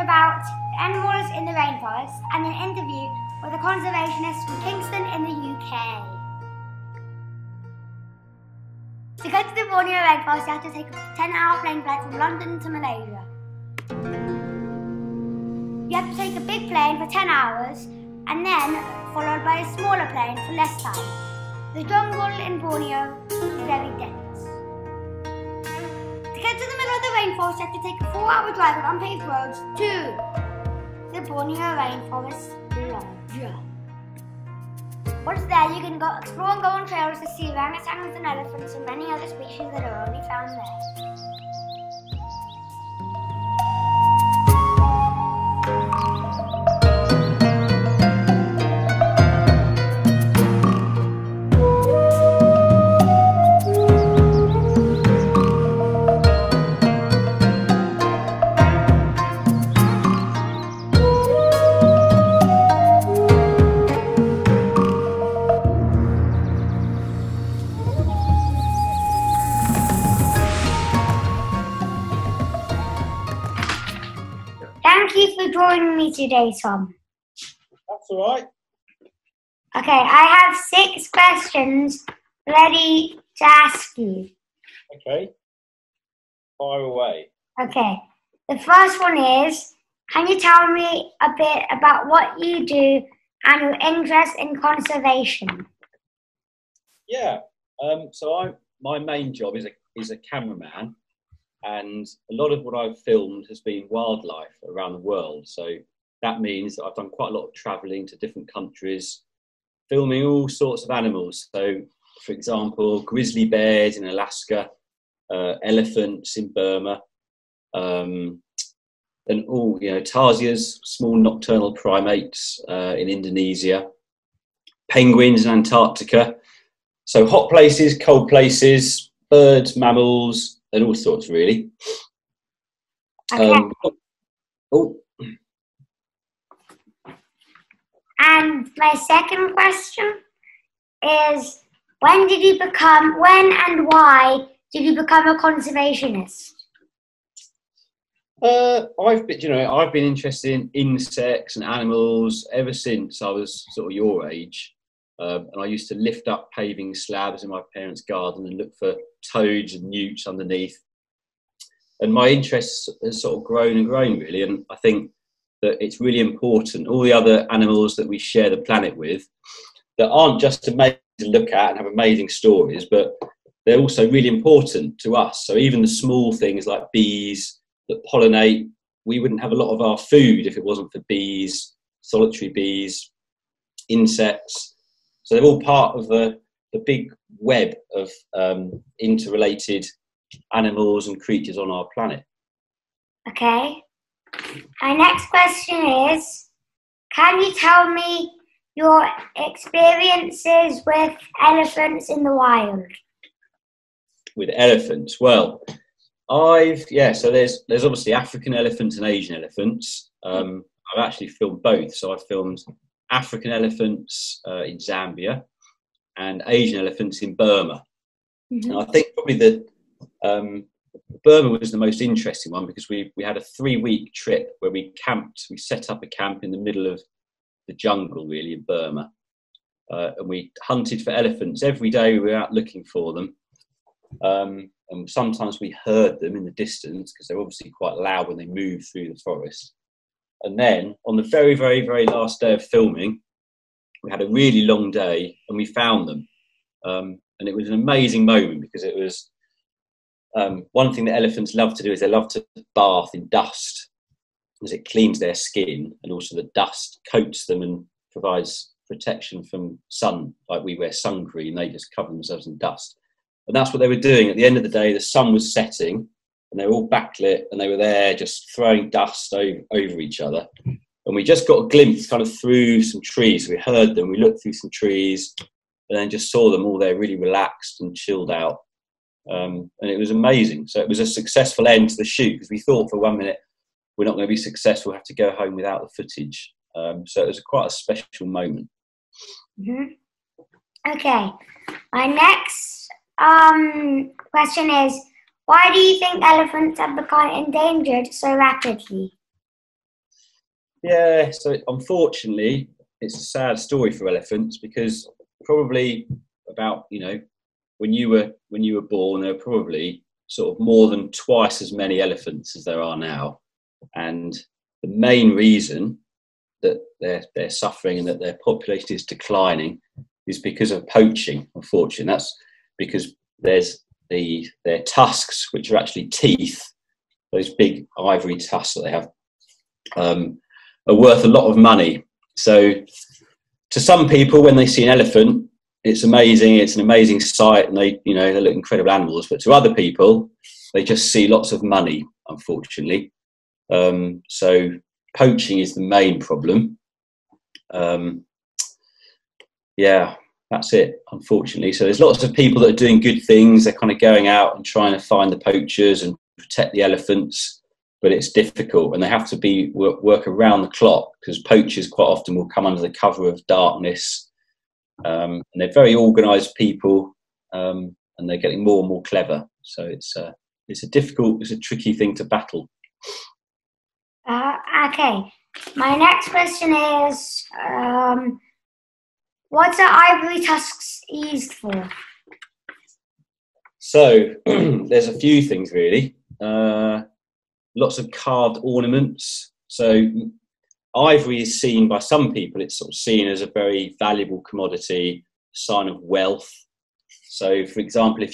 about animals in the rainforest and an interview with a conservationist from Kingston in the UK. To go to the Borneo rainforest, you have to take a 10-hour plane flight from London to Malaysia. You have to take a big plane for 10 hours and then followed by a smaller plane for less time. The jungle in Borneo is very dense. To get to the middle of the rainforest, you have to take a 4-hour drive on unpaved roads to the Borneo Rainforest Lodge. Once there, you can go explore and go on trails to see orangutans and elephants and many other species that are only found there. Thank you for joining me today, Tom. That's all right. Okay, I have 6 questions ready to ask you. Okay. Fire away. Okay, the first one is, can you tell me a bit about what you do and your interest in conservation? Yeah. My main job is a cameraman, and a lot of what I've filmed has been wildlife around the world. So that means that I've done quite a lot of travelling to different countries, filming all sorts of animals. So, for example, grizzly bears in Alaska, elephants in Burma, and all, tarsiers, small nocturnal primates in Indonesia, penguins in Antarctica. So hot places, cold places, birds, mammals, and all sorts, really. Okay. And my second question is, when and why did you become a conservationist? I've been interested in insects and animals ever since I was sort of your age. And I used to lift up paving slabs in my parents' garden and look for toads and newts underneath. And my interest has sort of grown and grown, really. And I think that it's really important, all the other animals that we share the planet with, that aren't just amazing to look at and have amazing stories, but they're also really important to us. So even the small things like bees that pollinate, we wouldn't have a lot of our food if it wasn't for bees, solitary bees, insects. So they're all part of the big web of interrelated animals and creatures on our planet. Okay. My next question is, can you tell me your experiences with elephants in the wild? With elephants? Well, so there's obviously African elephants and Asian elephants. I've actually filmed both. So I've filmed African elephants in Zambia and Asian elephants in Burma. Mm-hmm. And I think probably Burma was the most interesting one because we had a 3-week trip where we set up a camp in the middle of the jungle, really, in Burma. And we hunted for elephants. Every day we were out looking for them. And sometimes we heard them in the distance because they're obviously quite loud when they move through the forest. And then on the very, very, very last day of filming, we had a really long day and we found them. And it was an amazing moment because it was one thing that elephants love to do is they love to bath in dust because it cleans their skin, and also the dust coats them and provides protection from sun. Like we wear sun cream, they just cover themselves in dust. And that's what they were doing. At the end of the day, the sun was setting and they were all backlit and they were there just throwing dust over each other. And we just got a glimpse kind of through some trees. We heard them, we looked through some trees and then just saw them all there really relaxed and chilled out. And it was amazing. So it was a successful end to the shoot because we thought for 1 minute, we're not going to be successful, we'll have to go home without the footage. So it was quite a special moment. Mm-hmm. Okay. My next question is, why do you think elephants have become endangered so rapidly? Yeah, so unfortunately, it's a sad story for elephants because probably about, when you were born, there were probably sort of more than twice as many elephants as there are now, and the main reason that they're suffering and that their population is declining is because of poaching. Unfortunately, that's because there's their tusks, which are actually teeth, those big ivory tusks that they have, are worth a lot of money. So to some people, when they see an elephant, it's amazing. It's an amazing sight, and they look incredible animals. But to other people, they just see lots of money, unfortunately. So poaching is the main problem. Yeah, that's it, unfortunately. So there's lots of people that are doing good things. They're kind of going out and trying to find the poachers and protect the elephants, but it's difficult, and they have to work around the clock because poachers quite often will come under the cover of darkness, and they're very organised people, and they're getting more and more clever. So it's a tricky thing to battle. Okay, my next question is, what are ivory tusks used for? So there's a few things really. Lots of carved ornaments. So ivory is seen by some people, it's sort of seen as a very valuable commodity, sign of wealth. So for example,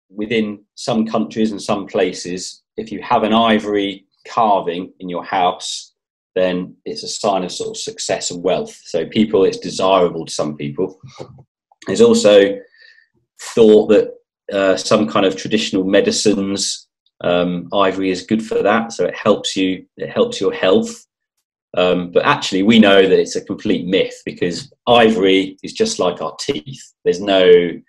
within some countries and some places, if you have an ivory carving in your house, then it's a sign of sort of success and wealth. So it's desirable to some people. There's also thought that some kind of traditional medicines, ivory is good for that, so it helps your health. But actually, we know that it's a complete myth because ivory is just like our teeth. There's no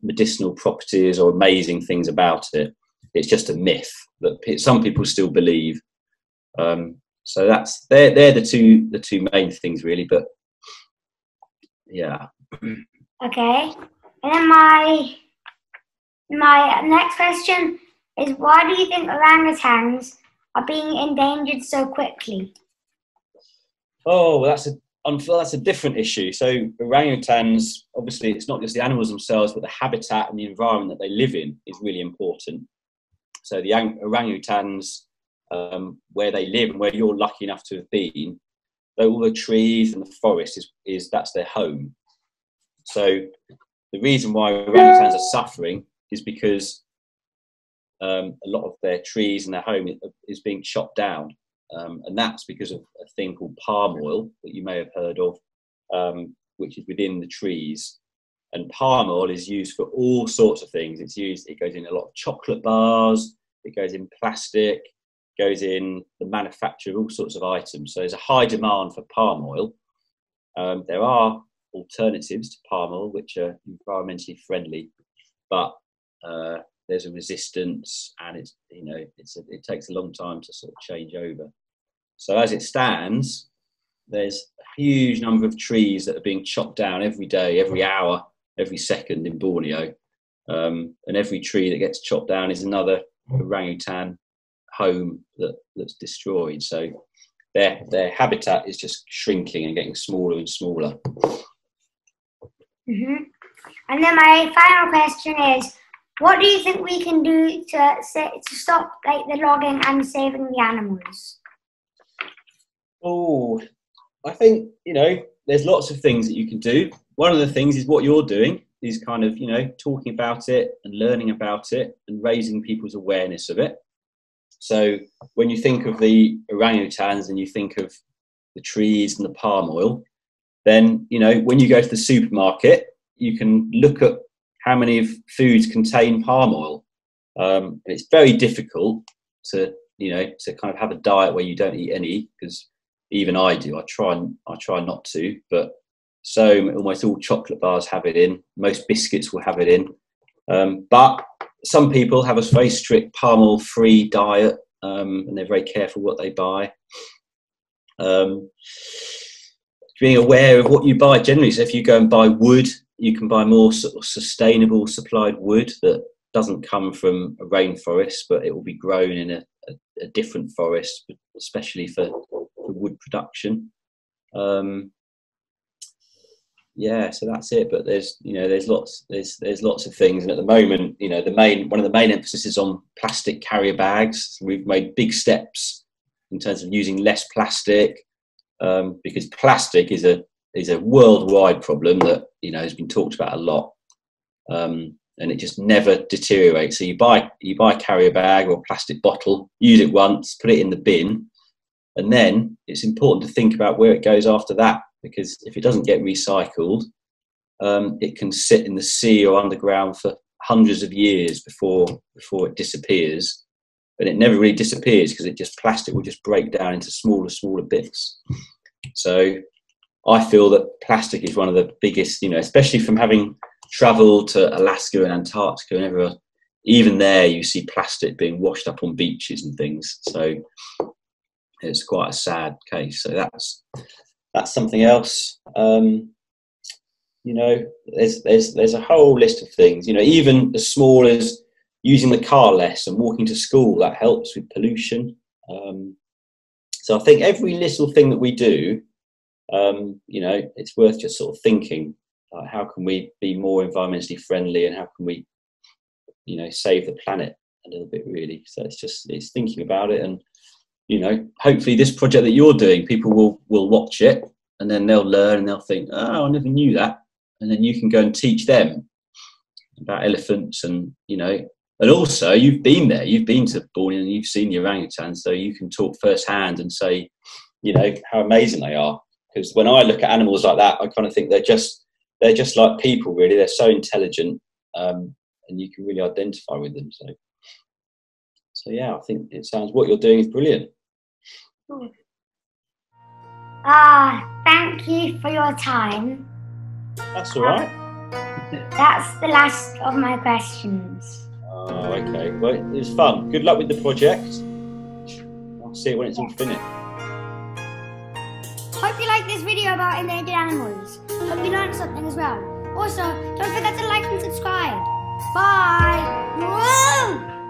medicinal properties or amazing things about it. It's just a myth that some people still believe. So they're the two main things really. But yeah. Okay, and then my next question is, why do you think orangutans are being endangered so quickly? Oh, well, that's a different issue. So orangutans, obviously, it's not just the animals themselves, but the habitat and the environment that they live in is really important. So the orangutans, where they live and where you're lucky enough to have been, all the trees and the forest that's their home. So the reason why orangutans are suffering is because a lot of their trees and their home is being chopped down. And that's because of a thing called palm oil that you may have heard of, which is within the trees. And palm oil is used for all sorts of things. It goes in a lot of chocolate bars, it goes in plastic, goes in the manufacture of all sorts of items. So there's a high demand for palm oil. There are alternatives to palm oil which are environmentally friendly, but there's a resistance, and it takes a long time to sort of change over. So as it stands, there's a huge number of trees that are being chopped down every day, every hour, every second in Borneo, and every tree that gets chopped down is another orangutan home that's destroyed. So their habitat is just shrinking and getting smaller and smaller. Mm-hmm. And then my final question is, what do you think we can do to stop the logging and saving the animals? Oh, I think, there's lots of things that you can do. One of the things is what you're doing, is kind of, talking about it and learning about it and raising people's awareness of it. So when you think of the orangutans and you think of the trees and the palm oil, then, when you go to the supermarket, you can look at how many of foods contain palm oil. It's very difficult to kind of have a diet where you don't eat any, because even I do. I try not to, but almost all chocolate bars have it in. Most biscuits will have it in. But some people have a very strict palm oil free diet, and they're very careful what they buy. Being aware of what you buy generally. So if you go and buy wood, you can buy more sort of sustainable supplied wood that doesn't come from a rainforest, but it will be grown in a different forest, especially for wood production. Yeah, so that's it. But there's lots of things, and at the moment, one of the main emphasis is on plastic carrier bags. We've made big steps in terms of using less plastic, because plastic is a worldwide problem that has been talked about a lot, and it just never deteriorates. So you buy a carrier bag or a plastic bottle, use it once, put it in the bin, and then it's important to think about where it goes after that. Because if it doesn't get recycled, it can sit in the sea or underground for hundreds of years before it disappears. But it never really disappears because plastic will just break down into smaller bits. So I feel that plastic is one of the biggest, especially from having travelled to Alaska and Antarctica and everywhere. Even there, you see plastic being washed up on beaches and things. So it's quite a sad case. So that's something else. There's a whole list of things. Even as small as using the car less and walking to school, that helps with pollution. So I think every little thing that we do, it's worth just sort of thinking, like, how can we be more environmentally friendly, and how can we, save the planet a little bit, really. So it's thinking about it, and hopefully this project that you're doing, people will watch it, and then they'll learn and they'll think, oh, I never knew that. And then you can go and teach them about elephants, and and also you've been there, you've been to Borneo and you've seen the orangutans, so you can talk firsthand and say, how amazing they are. Because when I look at animals like that, I kind of think they're just like people, really. They're so intelligent, and you can really identify with them. So yeah, I think what you're doing is brilliant. Thank you for your time. That's all right. That's the last of my questions. Oh, okay. Well, it was fun. Good luck with the project. I'll see it when it's all finished. Hope you liked this video about endangered animals. Hope you learned something as well. Also, don't forget to like and subscribe. Bye! Whoa!